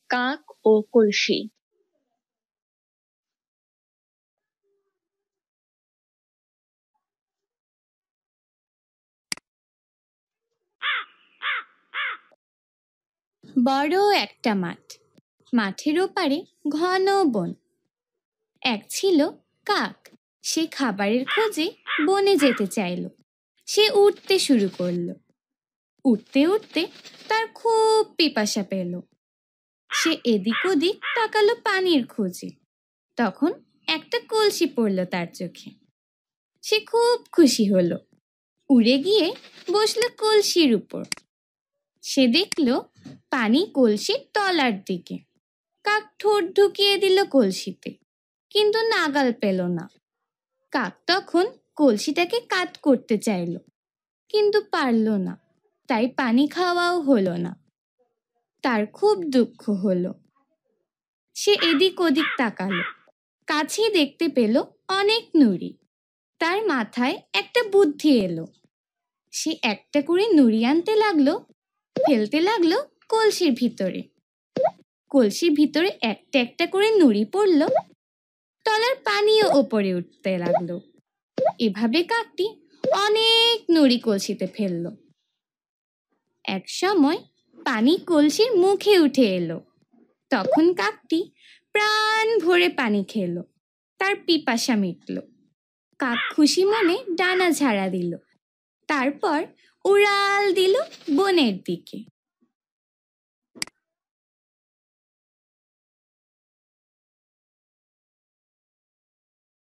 কাক ও কলসি। বড় একটা মাঠ, মাঠের ওপারে ঘন বন। এক ছিল কাক, সে খাবারের খোঁজে বনে যেতে চাইল। সে উঠতে শুরু করলো। উঠতে উঠতে তার খুব পিপাসা পেল। সে এদিক ওদিক তাকালো পানির খোঁজে। তখন একটা কলসি পড়ল তার চোখে। সে খুব খুশি হলো, উড়ে গিয়ে বসলো কলসির উপর। সে দেখলো পানি কলসির তলার দিকে। কাক ঠোঁট ঢুকিয়ে দিল কলসিতে, কিন্তু নাগাল পেল না। কাক তখন কলসিটাকে কাত করতে চাইল, কিন্তু পারল না। তাই পানি খাওয়াও হলো না। তার খুব দুঃখ হলো। সে এদিক ওদিক তাকালো, কাছেই দেখতে পেল অনেক নুড়ি। তার মাথায় একটা বুদ্ধি এলো। সে একটা করে নুড়ি আনতে লাগলো, ফেলতে লাগলো কলসির ভিতরে। কলসির ভিতরে একটা একটা করে নুড়ি পড়লো, তলার পানিও ওপরে উঠতে লাগলো। এভাবে কাকটি অনেক নুড়ি কলসিতে ফেললো। এক সময় পানি কলসির মুখে উঠে এলো। তখন কাকটি প্রাণ ভরে পানি খেলো, তার পিপাসা মিটলো। কাক খুশি মনে ডানা ঝাড়া দিল, তারপর উড়াল দিল বনের দিকে।